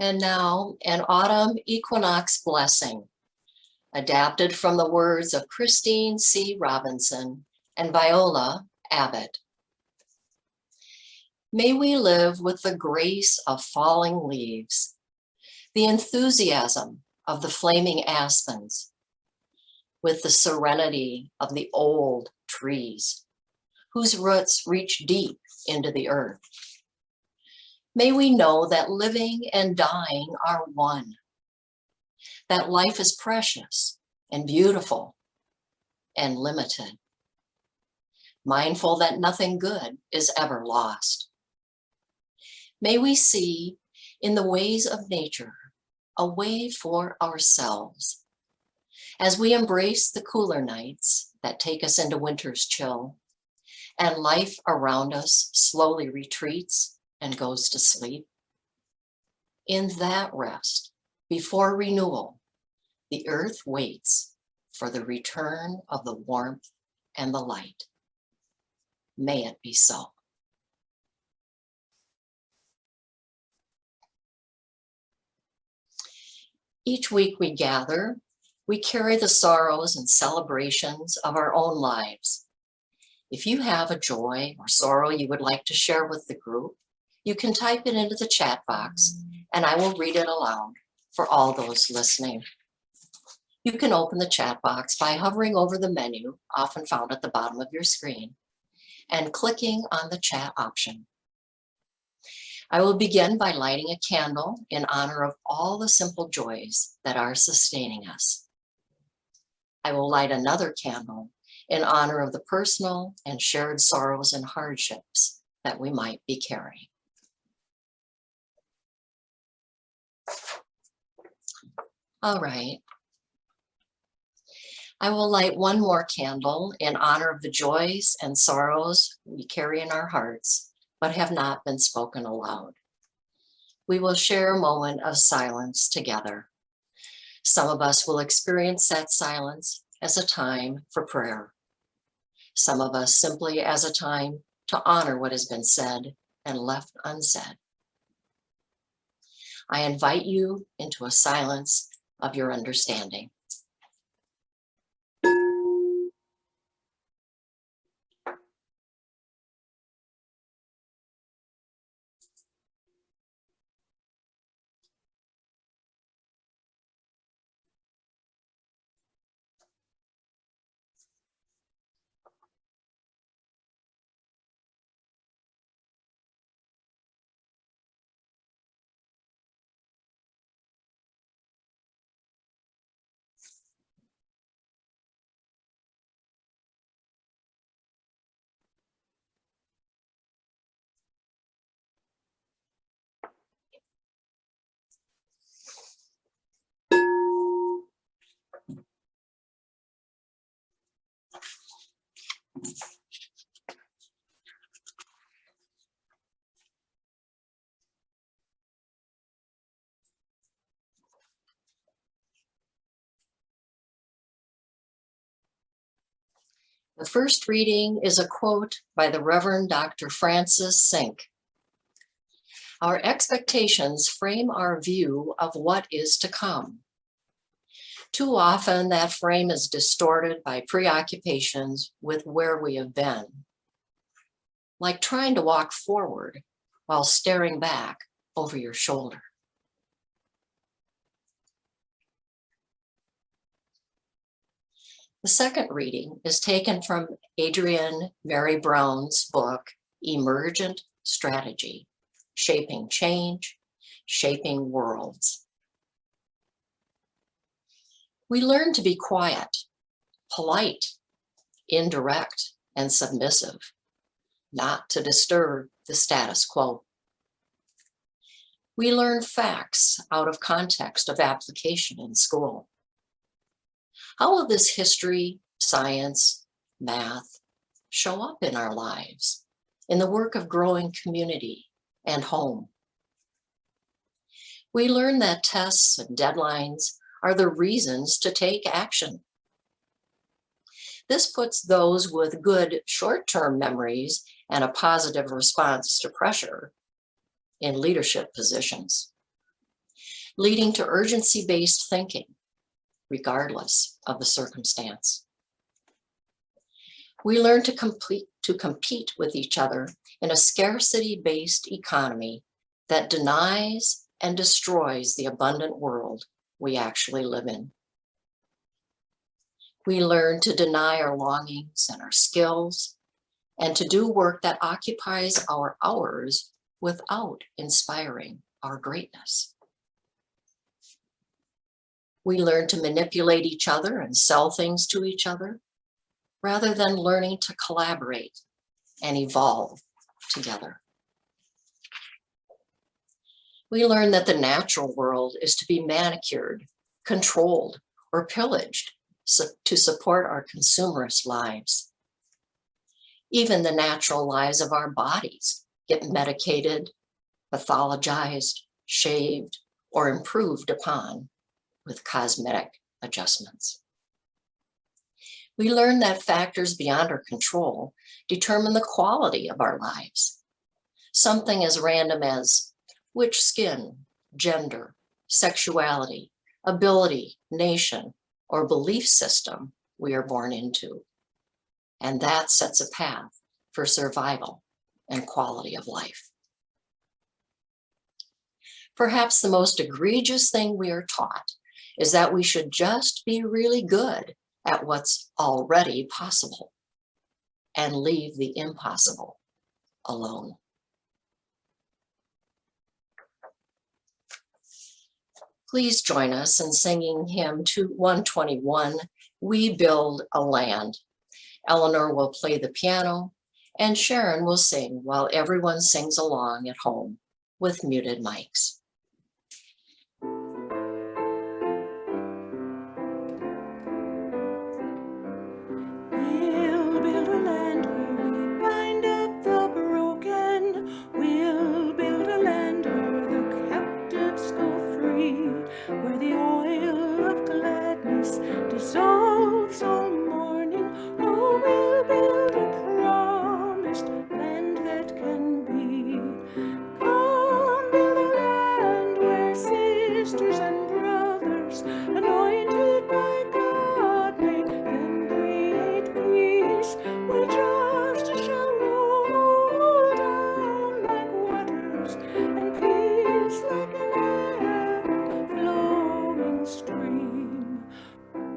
And now an autumn equinox blessing, adapted from the words of Christine C. Robinson and Viola Abbott. May we live with the grace of falling leaves, the enthusiasm of the flaming aspens, with the serenity of the old trees, whose roots reach deep into the earth. May we know that living and dying are one, that life is precious and beautiful and limited, mindful that nothing good is ever lost. May we see in the ways of nature a way for ourselves as we embrace the cooler nights that take us into winter's chill and life around us slowly retreats and goes to sleep. In that rest, before renewal, the earth waits for the return of the warmth and the light. May it be so. Each week we gather, we carry the sorrows and celebrations of our own lives. If you have a joy or sorrow you would like to share with the group, you can type it into the chat box and I will read it aloud for all those listening. You can open the chat box by hovering over the menu, often found at the bottom of your screen, and clicking on the chat option. I will begin by lighting a candle in honor of all the simple joys that are sustaining us. I will light another candle in honor of the personal and shared sorrows and hardships that we might be carrying. All right. I will light one more candle in honor of the joys and sorrows we carry in our hearts, but have not been spoken aloud. We will share a moment of silence together. Some of us will experience that silence as a time for prayer. Some of us simply as a time to honor what has been said and left unsaid. I invite you into a silence of your understanding. The first reading is a quote by the Reverend Dr. Francis Sink. Our expectations frame our view of what is to come. Too often that frame is distorted by preoccupations with where we have been, like trying to walk forward while staring back over your shoulder. The second reading is taken from Adrienne Mary Brown's book, Emergent Strategy, Shaping Change, Shaping Worlds. We learn to be quiet, polite, indirect, and submissive, not to disturb the status quo. We learn facts out of context of application in school. How will this history, science, math show up in our lives, in the work of growing community and home? We learn that tests and deadlines are the reasons to take action. This puts those with good short-term memories and a positive response to pressure in leadership positions. leading to urgency-based thinking, regardless of the circumstance. We learn to compete with each other in a scarcity-based economy that denies and destroys the abundant world we actually live in. We learn to deny our longings and our skills and to do work that occupies our hours without inspiring our greatness. We learn to manipulate each other and sell things to each other rather than learning to collaborate and evolve together. We learn that the natural world is to be manicured, controlled, or pillaged to support our consumerist lives. Even the natural lives of our bodies get medicated, pathologized, shaved, or improved upon with cosmetic adjustments. We learn that factors beyond our control determine the quality of our lives. Something as random as which skin, gender, sexuality, ability, nation, or belief system we are born into. And that sets a path for survival and quality of life. Perhaps the most egregious thing we are taught is that we should just be really good at what's already possible and leave the impossible alone. Please join us in singing hymn 121, We Build a Land. Eleanor will play the piano and Sharon will sing while everyone sings along at home with muted mics. We'll build a land where we bind up the broken. We'll build a land where the captives go free, where the oil of gladness dissolves all mourning. Oh, we'll build a promised land that can be. Come, build a land where sisters and brothers, anointed by God, may then create peace, where justice shall roll down like waters, and peace like an ever-flowing stream.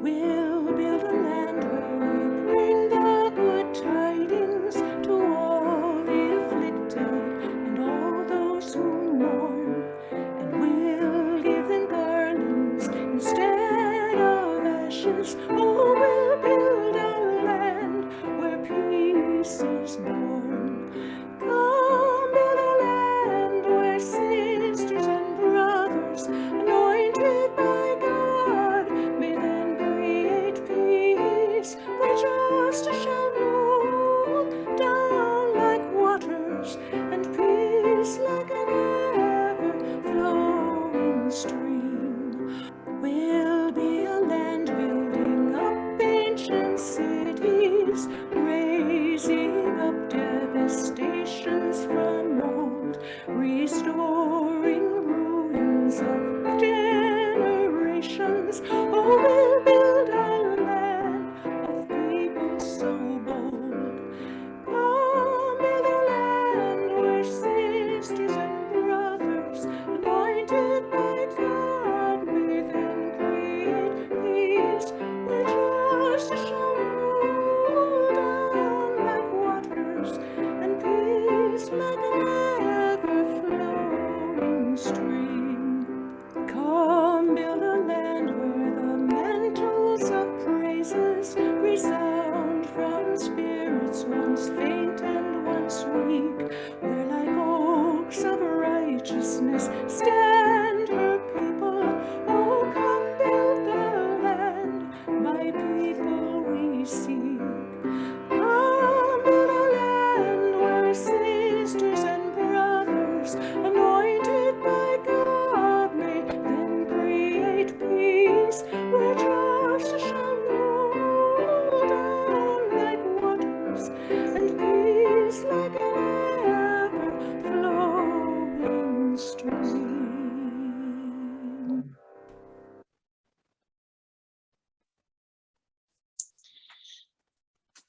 We'll build a land where we bring the good tidings to all the afflicted and all those who mourn, and we'll give them garlands instead of ashes. Oh, we'll build a land where peace is born. Come, build a land where sisters and brothers, anointed by God, may then create peace, where justice shall roll down like waters, and peace like an ever-flowing stream. We'll be a land building up ancient cities, raising up devastations from old, restoring ruins of generations. Oh, we'll build a land of people so bold. Come, build a land where sisters and brothers, anointed by God, may then create peace, where justice shall roll down like waters, and peace like an ever-flowing stream. Come, build a land where the mantles of praises resound from spirits once faint and once weak, where like oaks of righteousness stand her people. Oh, come build the land, my people we seek. Come build a land where sisters and brothers, anointed by God, may then create peace, where justice shall roll down like waters, and peace like an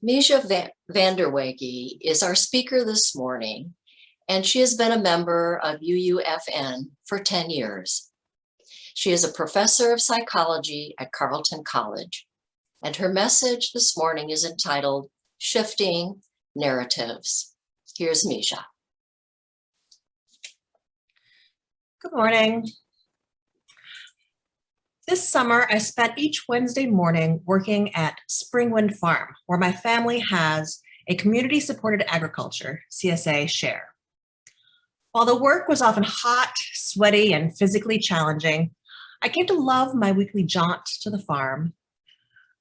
Mija van der Wege is our speaker this morning, and she has been a member of UUFN for 10 years. She is a professor of psychology at Carleton College, and her message this morning is entitled Shifting Narratives. Here's Mija. Good morning. This summer, I spent each Wednesday morning working at Springwind Farm, where my family has a community-supported agriculture, CSA, share. While the work was often hot, sweaty, and physically challenging, I came to love my weekly jaunt to the farm.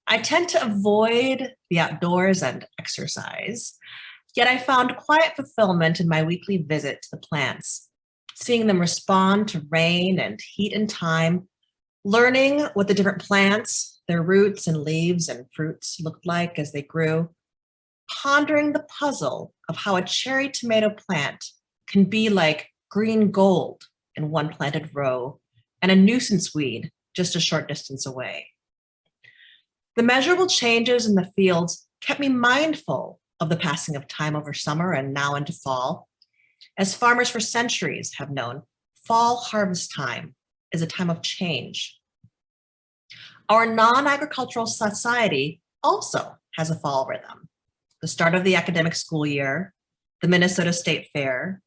I tend to avoid the outdoors and exercise, yet I found quiet fulfillment in my weekly visit to the plants, seeing them respond to rain and heat and time, learning what the different plants, their roots and leaves and fruits looked like as they grew, pondering the puzzle of how a cherry tomato plant can be like green gold in one planted row and a nuisance weed just a short distance away. The measurable changes in the fields kept me mindful of the passing of time over summer and now into fall. As farmers for centuries have known, fall harvest time is a time of change. Our non-agricultural society also has a fall rhythm. The start of the academic school year, the Minnesota State Fair,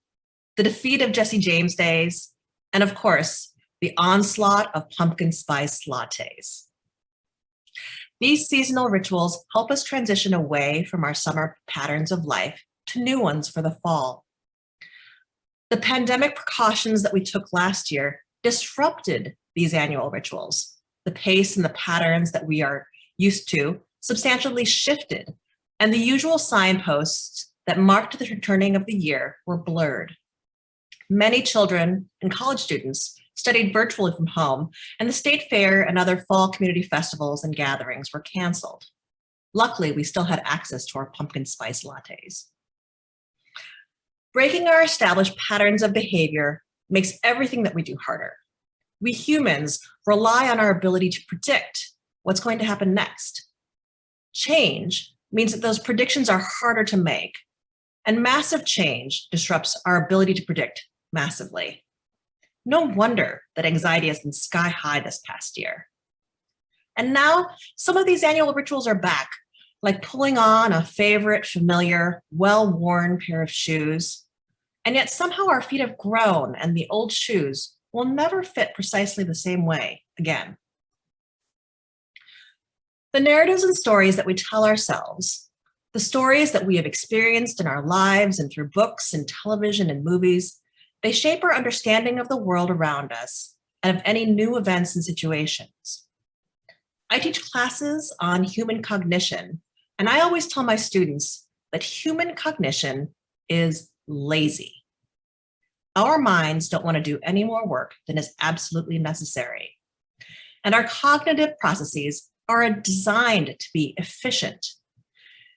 the defeat of Jesse James days, and of course, the onslaught of pumpkin spice lattes. These seasonal rituals help us transition away from our summer patterns of life to new ones for the fall. The pandemic precautions that we took last year disrupted these annual rituals. The pace and the patterns that we are used to substantially shifted, and the usual signposts that marked the returning of the year were blurred. Many children and college students studied virtually from home, and the state fair and other fall community festivals and gatherings were canceled. Luckily, we still had access to our pumpkin spice lattes. Breaking our established patterns of behavior makes everything that we do harder. We humans rely on our ability to predict what's going to happen next. Change means that those predictions are harder to make, and massive change disrupts our ability to predict massively. No wonder that anxiety has been sky high this past year. And now some of these annual rituals are back, like pulling on a favorite, familiar, well-worn pair of shoes. And yet somehow our feet have grown and the old shoes will never fit precisely the same way again. The narratives and stories that we tell ourselves, the stories that we have experienced in our lives and through books and television and movies, they shape our understanding of the world around us and of any new events and situations. I teach classes on human cognition, and I always tell my students that human cognition is lazy. Our minds don't want to do any more work than is absolutely necessary. And our cognitive processes are designed to be efficient.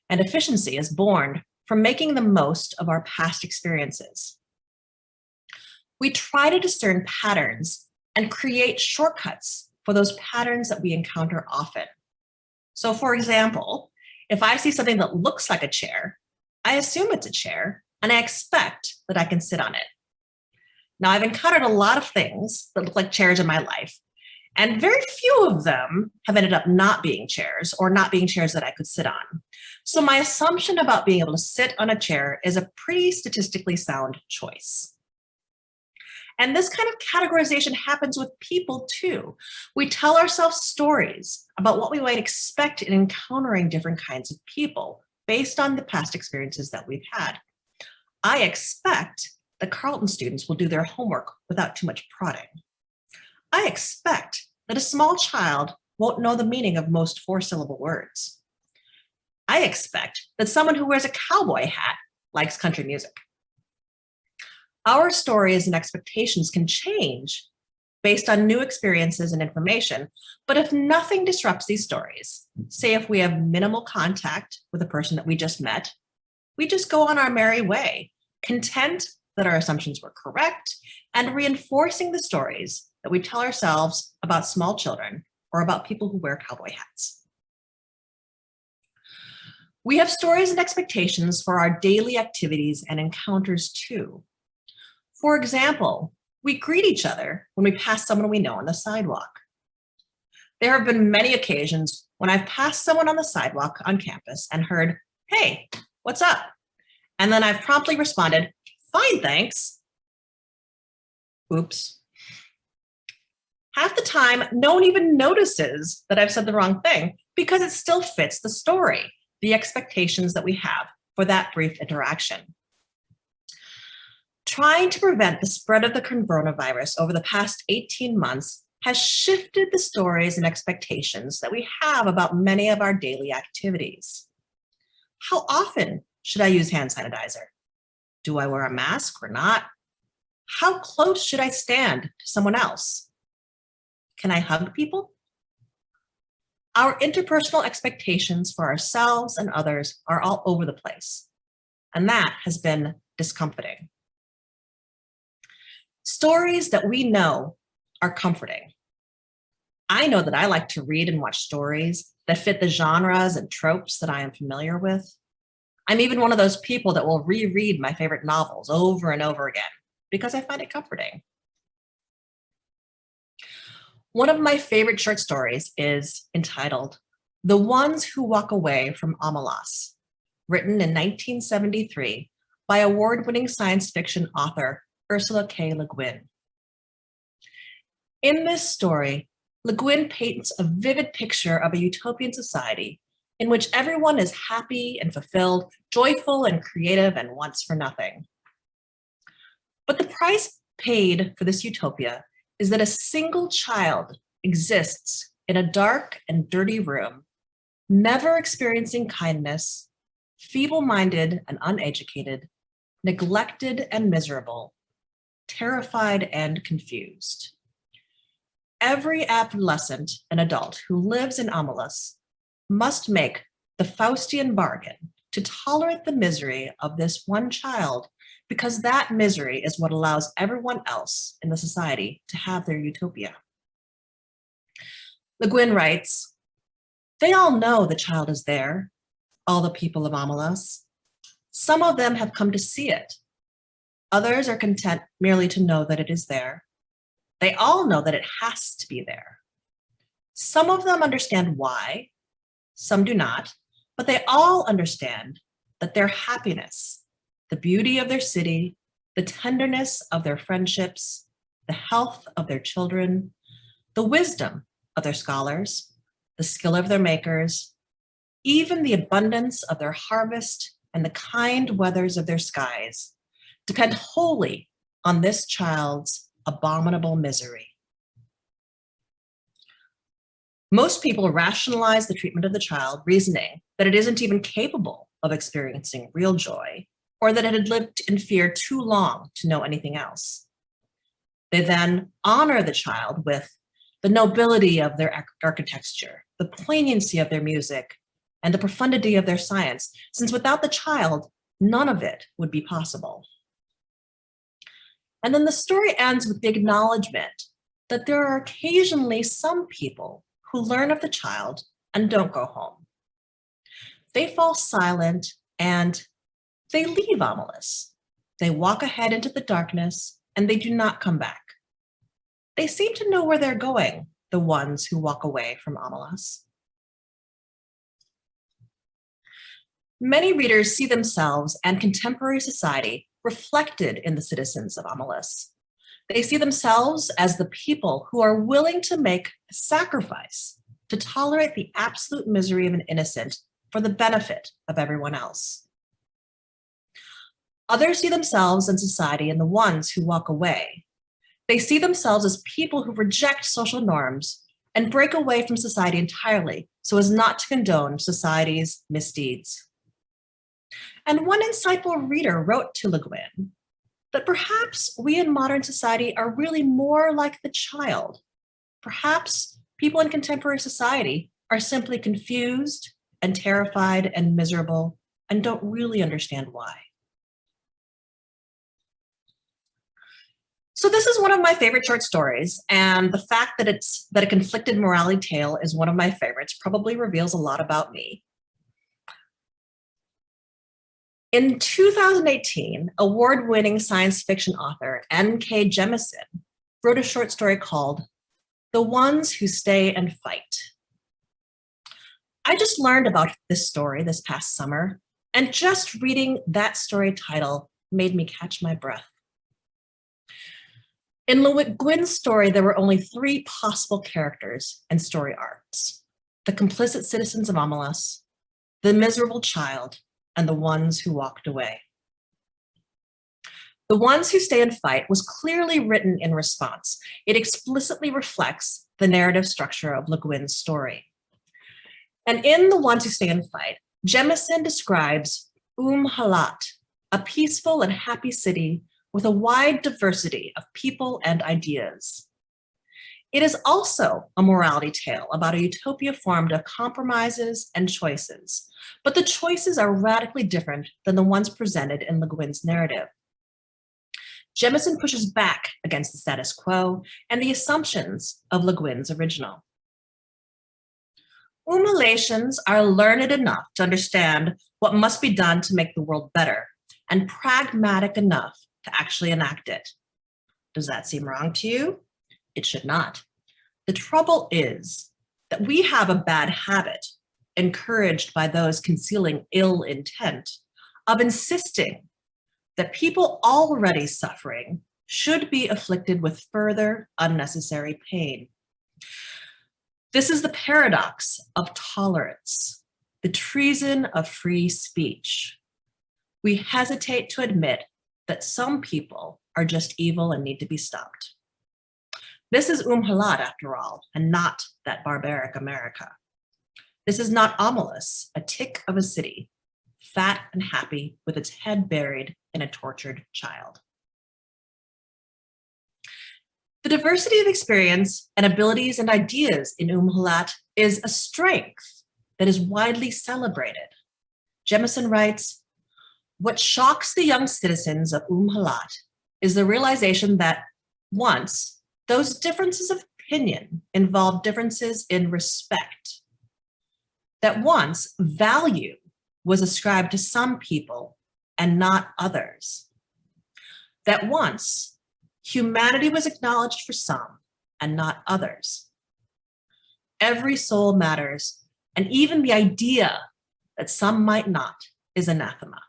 And efficiency is born from making the most of our past experiences. We try to discern patterns and create shortcuts for those patterns that we encounter often. So for example, if I see something that looks like a chair, I assume it's a chair and I expect that I can sit on it. Now I've encountered a lot of things that look like chairs in my life, and very few of them have ended up not being chairs or not being chairs that I could sit on. So my assumption about being able to sit on a chair is a pretty statistically sound choice. And this kind of categorization happens with people too. We tell ourselves stories about what we might expect in encountering different kinds of people based on the past experiences that we've had. I expect that Carleton students will do their homework without too much prodding. I expect that a small child won't know the meaning of most four-syllable words. I expect that someone who wears a cowboy hat likes country music. Our stories and expectations can change based on new experiences and information, but if nothing disrupts these stories, say if we have minimal contact with the person that we just met, we just go on our merry way, content that our assumptions were correct and reinforcing the stories that we tell ourselves about small children or about people who wear cowboy hats. We have stories and expectations for our daily activities and encounters too. For example, we greet each other when we pass someone we know on the sidewalk. There have been many occasions when I've passed someone on the sidewalk on campus and heard, "Hey, what's up?" And then I've promptly responded, "Fine, thanks." Oops. Half the time, no one even notices that I've said the wrong thing because it still fits the story, the expectations that we have for that brief interaction. Trying to prevent the spread of the coronavirus over the past 18 months has shifted the stories and expectations that we have about many of our daily activities. How often should I use hand sanitizer? Do I wear a mask or not? How close should I stand to someone else? Can I hug people? Our interpersonal expectations for ourselves and others are all over the place, and that has been discomforting. Stories that we know are comforting. I know that I like to read and watch stories that fit the genres and tropes that I am familiar with. I'm even one of those people that will reread my favorite novels over and over again because I find it comforting. One of my favorite short stories is entitled "The Ones Who Walk Away from Amalas," written in 1973 by award-winning science fiction author Ursula K. Le Guin. In this story, Le Guin paints a vivid picture of a utopian society in which everyone is happy and fulfilled, joyful and creative, and wants for nothing. But the price paid for this utopia is that a single child exists in a dark and dirty room, never experiencing kindness, feeble-minded and uneducated, neglected and miserable, terrified and confused. Every adolescent and adult who lives in Amalas must make the Faustian bargain to tolerate the misery of this one child, because that misery is what allows everyone else in the society to have their utopia. Le Guin writes, "They all know the child is there, all the people of Amalas. Some of them have come to see it. Others are content merely to know that it is there. They all know that it has to be there. Some of them understand why, some do not, but they all understand that their happiness, the beauty of their city, the tenderness of their friendships, the health of their children, the wisdom of their scholars, the skill of their makers, even the abundance of their harvest and the kind weathers of their skies, depend wholly on this child's abominable misery." Most people rationalize the treatment of the child, reasoning that it isn't even capable of experiencing real joy, or that it had lived in fear too long to know anything else. They then honor the child with the nobility of their architecture, the poignancy of their music, and the profundity of their science, since without the child, none of it would be possible. And then the story ends with the acknowledgement that there are occasionally some people who learn of the child and don't go home. They fall silent and they leave Amalas. They walk ahead into the darkness and they do not come back. They seem to know where they're going, the ones who walk away from Amalas. Many readers see themselves and contemporary society reflected in the citizens of Amalas. They see themselves as the people who are willing to make a sacrifice to tolerate the absolute misery of an innocent for the benefit of everyone else. Others see themselves and society in the ones who walk away. They see themselves as people who reject social norms and break away from society entirely so as not to condone society's misdeeds. And one insightful reader wrote to Le Guin that perhaps we in modern society are really more like the child. Perhaps people in contemporary society are simply confused and terrified and miserable and don't really understand why. So this is one of my favorite short stories, and the fact that a conflicted morality tale is one of my favorites probably reveals a lot about me. In 2018, award-winning science fiction author N.K. Jemisin wrote a short story called The Ones Who Stay and Fight. I just learned about this story this past summer, and just reading that story title made me catch my breath. In Le Guin's story, there were only 3 possible characters and story arcs: the complicit citizens of Omelas, the miserable child, and the ones who walked away. The Ones Who Stay and Fight was clearly written in response. It explicitly reflects the narrative structure of Le Guin's story. And in The Ones Who Stay and Fight, Jemisin describes Halat, a peaceful and happy city with a wide diversity of people and ideas. It is also a morality tale about a utopia formed of compromises and choices, but the choices are radically different than the ones presented in Le Guin's narrative. Jemisin pushes back against the status quo and the assumptions of Le Guin's original. Halatians are learned enough to understand what must be done to make the world better, and pragmatic enough to actually enact it. Does that seem wrong to you? It should not. The trouble is that we have a bad habit, encouraged by those concealing ill intent, of insisting that people already suffering should be afflicted with further unnecessary pain. This is the paradox of tolerance, the treason of free speech. We hesitate to admit that some people are just evil and need to be stopped. This is Halat, after all, and not that barbaric America. This is not Omelas, a tick of a city, fat and happy with its head buried in a tortured child. The diversity of experience and abilities and ideas in Halat is a strength that is widely celebrated. Jemisin writes, "What shocks the young citizens of Halat is the realization that once those differences of opinion involved differences in respect, that once value was ascribed to some people and not others, that once humanity was acknowledged for some and not others. Every soul matters, and even the idea that some might not is anathema."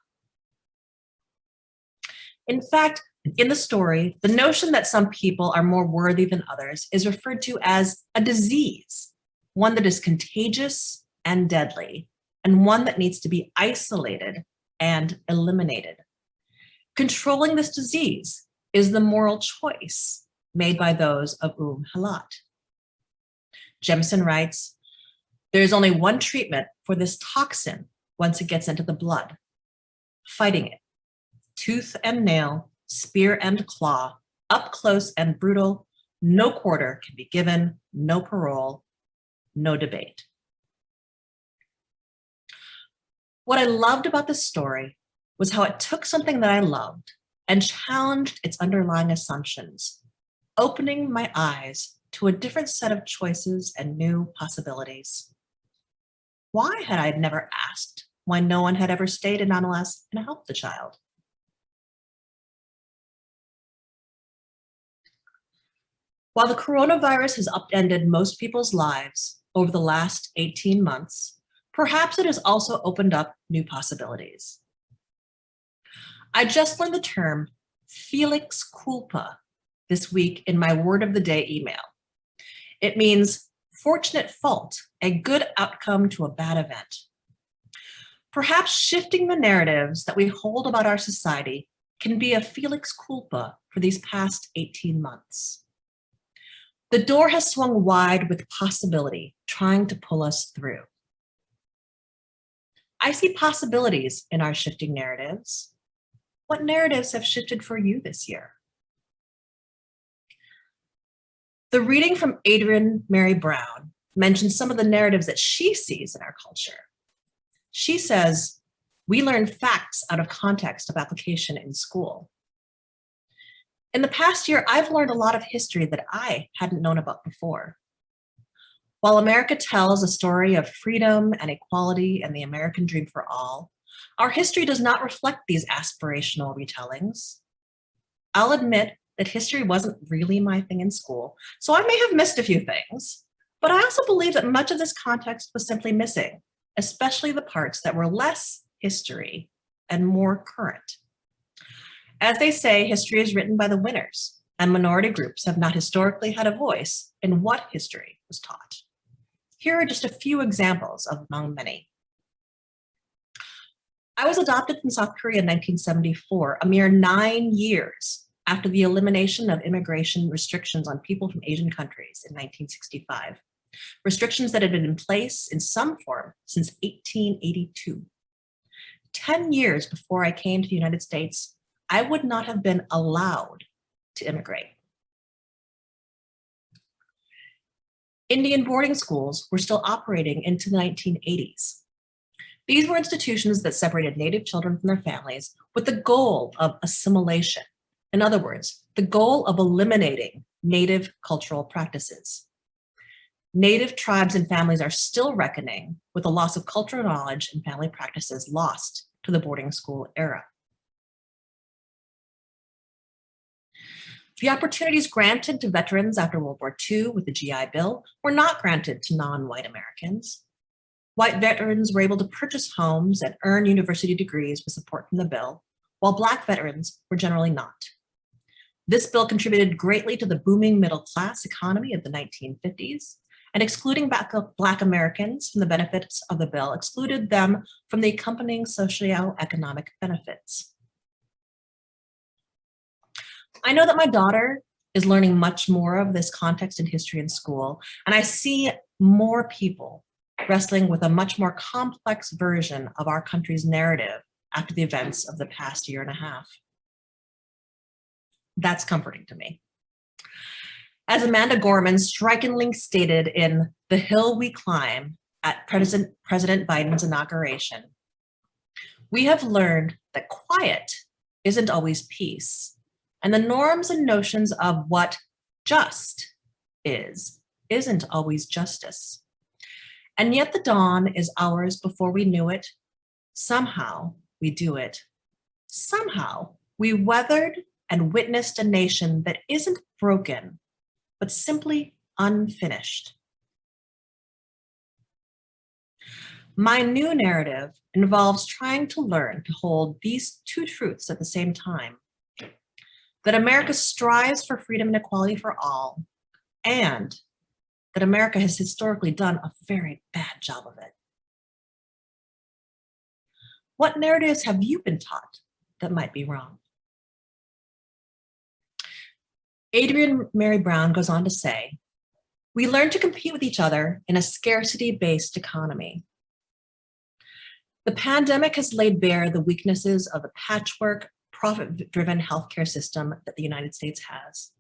In fact, in the story, the notion that some people are more worthy than others is referred to as a disease, one that is contagious and deadly, and one that needs to be isolated and eliminated. Controlling this disease is the moral choice made by those of Halat. Jemisin writes, "There is only one treatment for this toxin once it gets into the blood: fighting it, tooth and nail, spear and claw, up close and brutal. No quarter can be given, no parole, no debate." What I loved about this story was how it took something that I loved and challenged its underlying assumptions, opening my eyes to a different set of choices and new possibilities. Why had I never asked why no one had ever stayed in Omelas and helped the child? While the coronavirus has upended most people's lives over the last 18 months, perhaps it has also opened up new possibilities. I just learned the term felix culpa this week in my word of the day email. It means fortunate fault, a good outcome to a bad event. Perhaps shifting the narratives that we hold about our society can be a felix culpa for these past 18 months. The door has swung wide with possibility, trying to pull us through. I see possibilities in our shifting narratives. What narratives have shifted for you this year? The reading from Adrienne Mary Brown mentions some of the narratives that she sees in our culture. She says, "We learn facts out of context of application in school." In the past year, I've learned a lot of history that I hadn't known about before. While America tells a story of freedom and equality and the American dream for all, Our history does not reflect these aspirational retellings. I'll admit that history wasn't really my thing in school, so I may have missed a few things, but I also believe that much of this context was simply missing, especially the parts that were less history and more current. As they say, history is written by the winners, and minority groups have not historically had a voice in what history was taught. Here are just a few examples of among many. I was adopted from South Korea in 1974, a mere 9 years after the elimination of immigration restrictions on people from Asian countries in 1965, restrictions that had been in place in some form since 1882. 10 years before I came to the United States, I would not have been allowed to immigrate. Indian boarding schools were still operating into the 1980s. These were institutions that separated Native children from their families with the goal of assimilation. In other words, the goal of eliminating Native cultural practices. Native tribes and families are still reckoning with the loss of cultural knowledge and family practices lost to the boarding school era. The opportunities granted to veterans after World War II with the GI Bill were not granted to non-white Americans. White veterans were able to purchase homes and earn university degrees with support from the bill, while Black veterans were generally not. This bill contributed greatly to the booming middle-class economy of the 1950s, and excluding Black Americans from the benefits of the bill excluded them from the accompanying socioeconomic benefits. I know that my daughter is learning much more of this context and history in school, and I see more people wrestling with a much more complex version of our country's narrative after the events of the past year and a half. That's comforting to me. As Amanda Gorman strikingly stated in The Hill We Climb at President Biden's inauguration, we have learned that quiet isn't always peace, and the norms and notions of what just isn't always justice. And yet the dawn is ours before we knew it. Somehow we do it. Somehow we weathered and witnessed a nation that isn't broken, but simply unfinished. My new narrative involves trying to learn to hold these two truths at the same time: that America strives for freedom and equality for all, and that America has historically done a very bad job of it. What narratives have you been taught that might be wrong? Adrienne Mary Brown goes on to say, we learn to compete with each other in a scarcity-based economy. The pandemic has laid bare the weaknesses of the patchwork, profit-driven healthcare system that the United States has.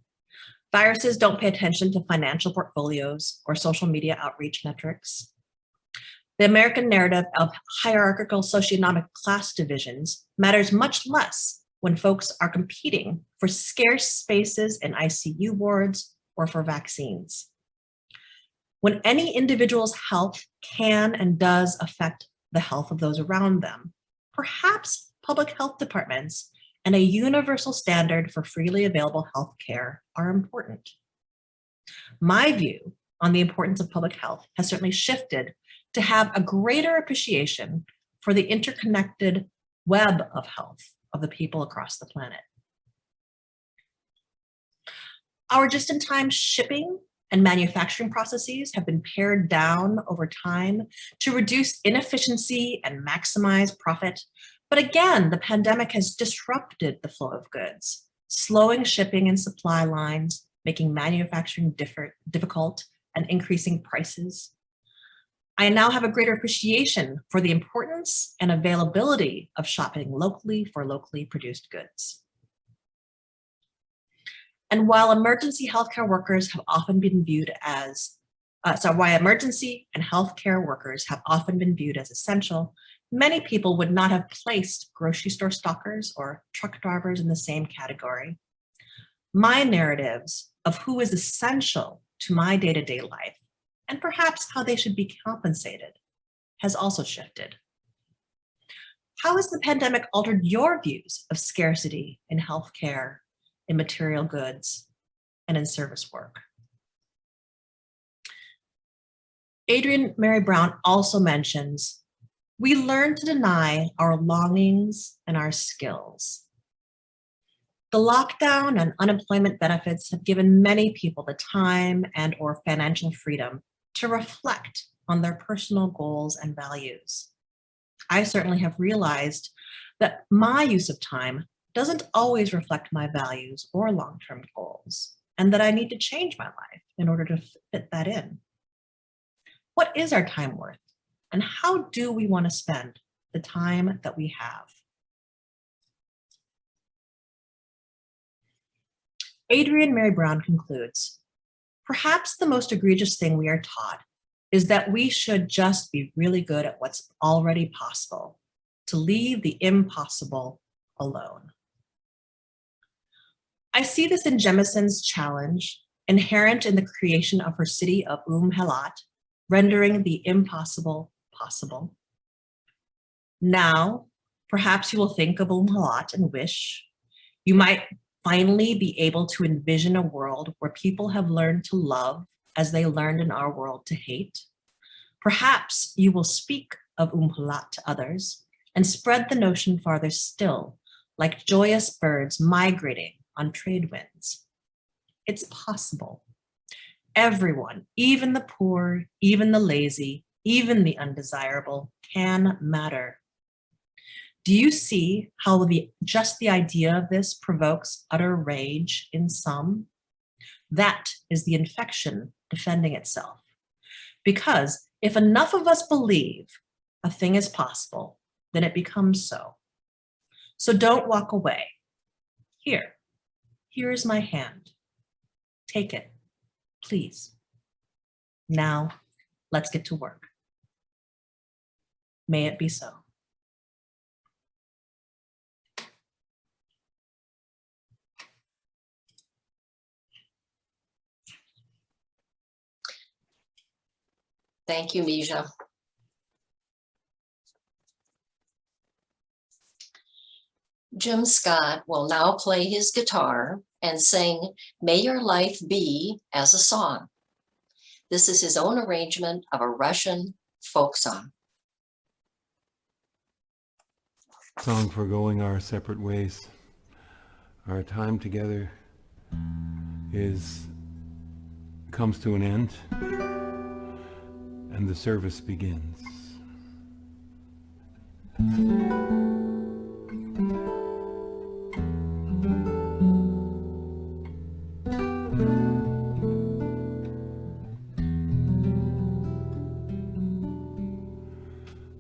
Viruses don't pay attention to financial portfolios or social media outreach metrics. The American narrative of hierarchical socioeconomic class divisions matters much less when folks are competing for scarce spaces in ICU wards or for vaccines. When any individual's health can and does affect the health of those around them, perhaps public health departments and a universal standard for freely available health care are important. My view on the importance of public health has certainly shifted to have a greater appreciation for the interconnected web of health of the people across the planet. Our just-in-time shipping and manufacturing processes have been pared down over time to reduce inefficiency and maximize profit. But again, the pandemic has disrupted the flow of goods, slowing shipping and supply lines, making manufacturing difficult and increasing prices. I now have a greater appreciation for the importance and availability of shopping locally for locally produced goods. And while emergency healthcare workers have often been viewed as, emergency and healthcare workers have often been viewed as essential, many people would not have placed grocery store stockers or truck drivers in the same category. My narratives of who is essential to my day-to-day life, and perhaps how they should be compensated, has also shifted. How has the pandemic altered your views of scarcity in healthcare, in material goods, and in service work? Adrienne Mary Brown also mentions, we learn to deny our longings and our skills. The lockdown and unemployment benefits have given many people the time and or financial freedom to reflect on their personal goals and values. I certainly have realized that my use of time doesn't always reflect my values or long-term goals, and that I need to change my life in order to fit that in. What is our time worth, and how do we want to spend the time that we have? Adrienne Mary Brown concludes, perhaps the most egregious thing we are taught is that we should just be really good at what's already possible, to leave the impossible alone. I see this in Jemison's challenge, inherent in the creation of her city of Helat, rendering the impossible possible. Now, perhaps you will think of Helat and wish you might finally be able to envision a world where people have learned to love as they learned in our world to hate. Perhaps you will speak of Helat to others and spread the notion farther still, like joyous birds migrating on trade winds. It's possible. Everyone, even the poor, even the lazy, even the undesirable, can matter. Do you see how just the idea of this provokes utter rage in some? That is the infection defending itself. Because if enough of us believe a thing is possible, then it becomes so. So don't walk away. Here is my hand. Take it, please. Now, let's get to work. May it be so. Thank you, Mija. Jim Scott will now play his guitar and sing May Your Life Be as a Song. This is his own arrangement of a Russian folk song. Song for going our separate ways. Our time together comes to an end, and the service begins.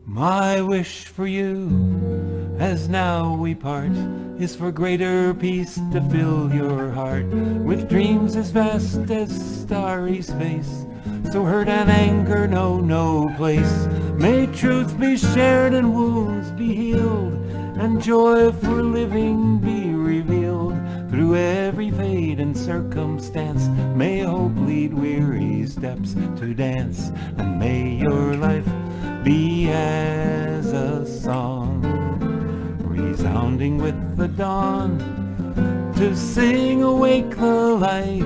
My wish for you, as now we part, is for greater peace to fill your heart with dreams as vast as starry space. So hurt and anger know no place. May truth be shared and wounds be healed, and joy for living be revealed. Through every fate and circumstance, may hope lead weary steps to dance, and may your life be as a song, resounding with the dawn, to sing awake the light,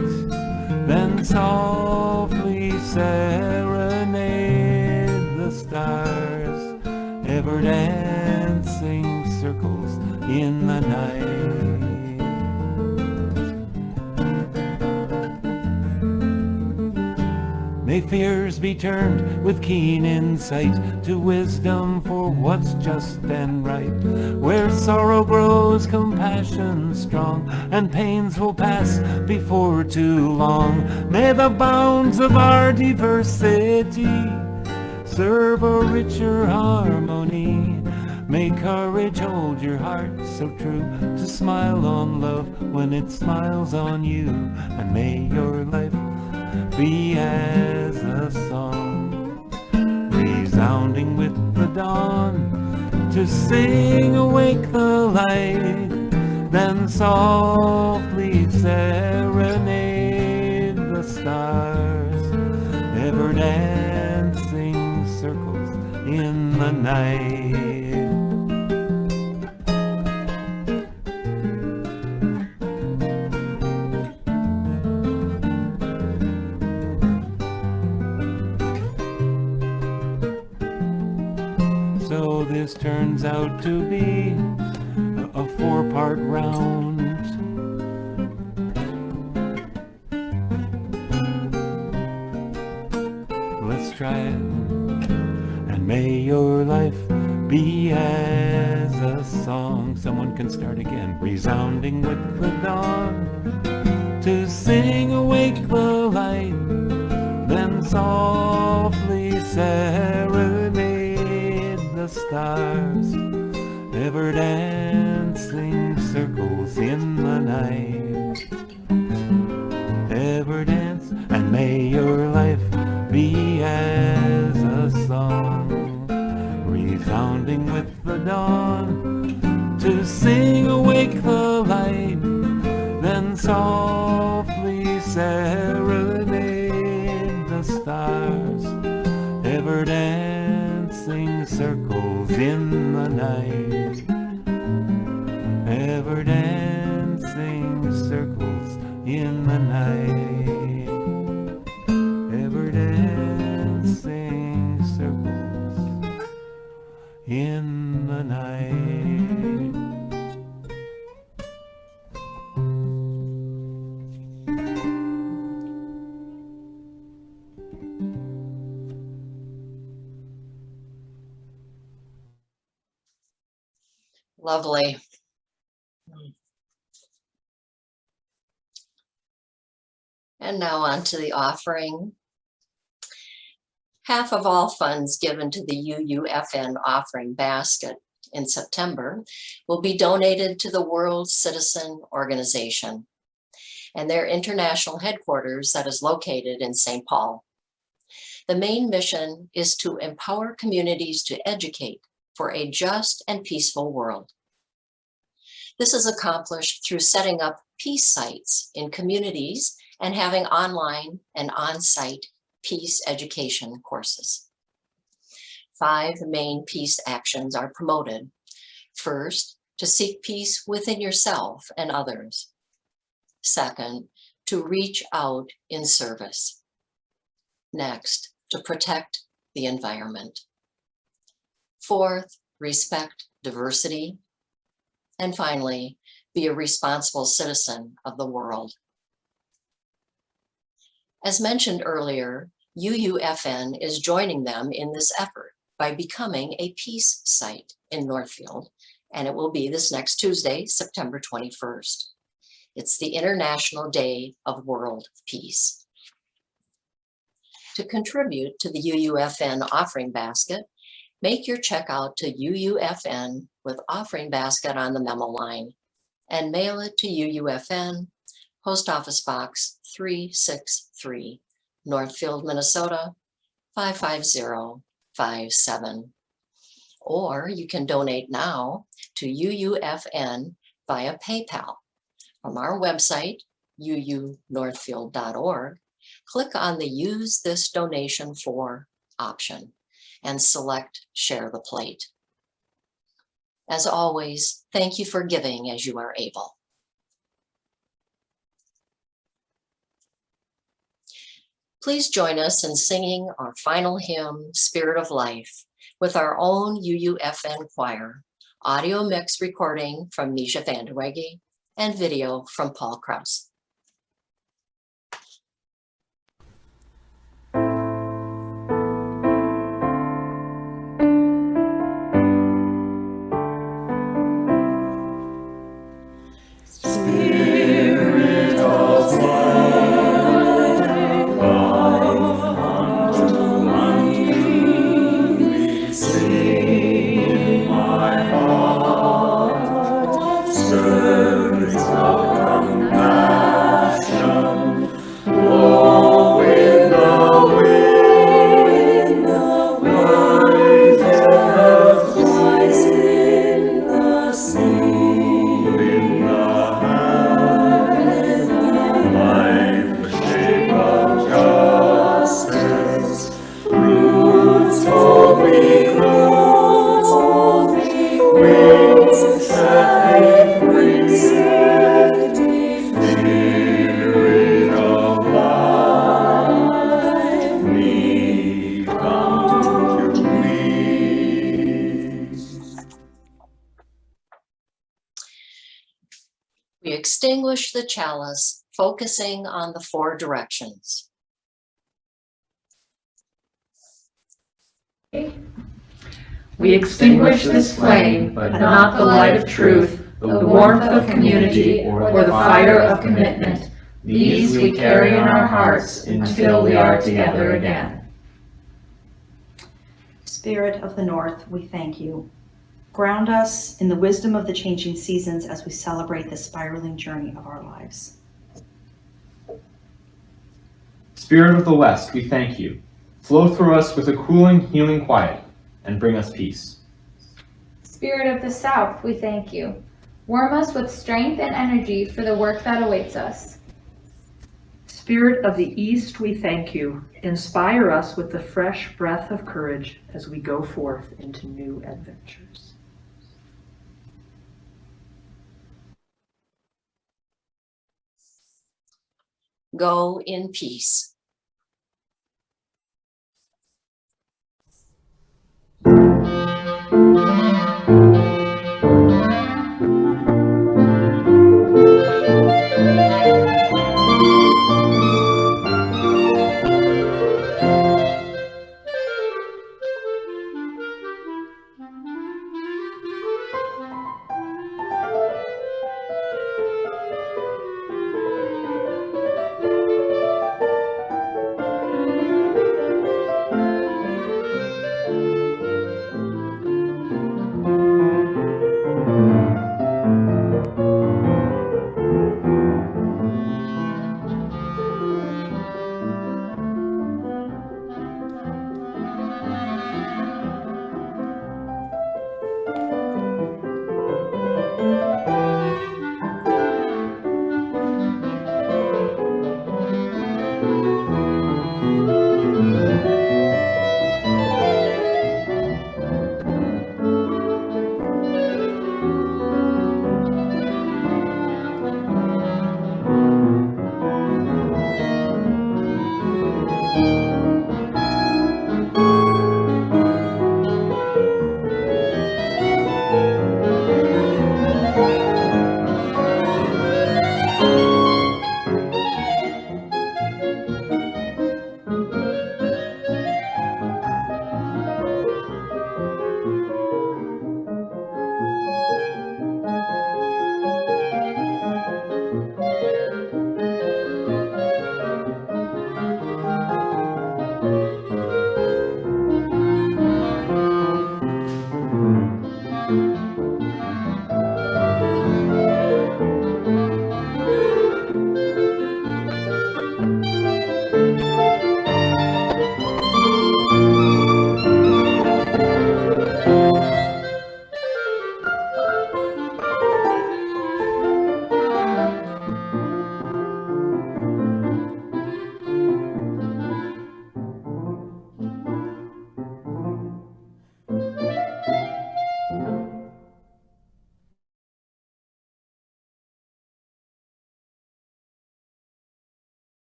then softly serenade the stars, ever dancing circles in the night. May fears be turned with keen insight to wisdom for what's just and right. Where sorrow grows, compassion strong, and pains will pass before too long. May the bounds of our diversity serve a richer harmony. May courage hold your heart so true to smile on love when it smiles on you. And may your life be as a song, resounding with the dawn, to sing awake the light, then softly serenade the stars, ever dancing circles in the night. always turns out to be a four-part round. Let's try it. And may your life be as a song. Someone can start again. Resounding with the dawn, to sing awake the light, then softly serenade the stars, ever dancing circles in the night. Ever dance, and may your life be as a song, resounding with the dawn, to sing awake the light, then softly serenade the stars, ever dancing circles in the night, ever dancing circles in the night, ever dancing circles in the night. Lovely. And now on to the offering. Half of all funds given to the UUFN offering basket in September will be donated to the World Citizen Organization and their international headquarters that is located in St. Paul. The main mission is to empower communities to educate for a just and peaceful world. This is accomplished through setting up peace sites in communities and having online and on-site peace education courses. 5 main peace actions are promoted. First, to seek peace within yourself and others. Second, to reach out in service. Next, to protect the environment. Fourth, respect diversity. And finally, be a responsible citizen of the world. As mentioned earlier, UUFN is joining them in this effort by becoming a peace site in Northfield, and it will be this next Tuesday, September 21st. It's the International Day of World Peace. To contribute to the UUFN offering basket, make your check out to UUFN with offering basket on the memo line and mail it to UUFN, Post Office Box 363, Northfield, Minnesota 55057. Or you can donate now to UUFN via PayPal. From our website, uunorthfield.org, click on the Use This Donation For option and select Share the Plate. As always, thank you for giving as you are able. Please join us in singing our final hymn, Spirit of Life, with our own UUFN choir, audio mix recording from Mija and Wege, and video from Paul Krause. In the hand we extinguish the chalice, focusing on the four directions. We extinguish this flame, but not the light of truth, the warmth of community, or the fire of commitment. These we carry in our hearts until we are together again. Spirit of the North, we thank you. Ground us in the wisdom of the changing seasons as we celebrate the spiraling journey of our lives. Spirit of the West, we thank you. Flow through us with a cooling, healing quiet, and bring us peace. Spirit of the South, we thank you. Warm us with strength and energy for the work that awaits us. Spirit of the East, we thank you. Inspire us with the fresh breath of courage as we go forth into new adventures. Go in peace.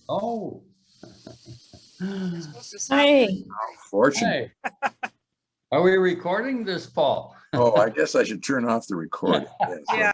Oh, Hi. fortunate. Hey. Are we recording this, Paul? Oh, I guess I should turn off the recording. Yes. Yeah.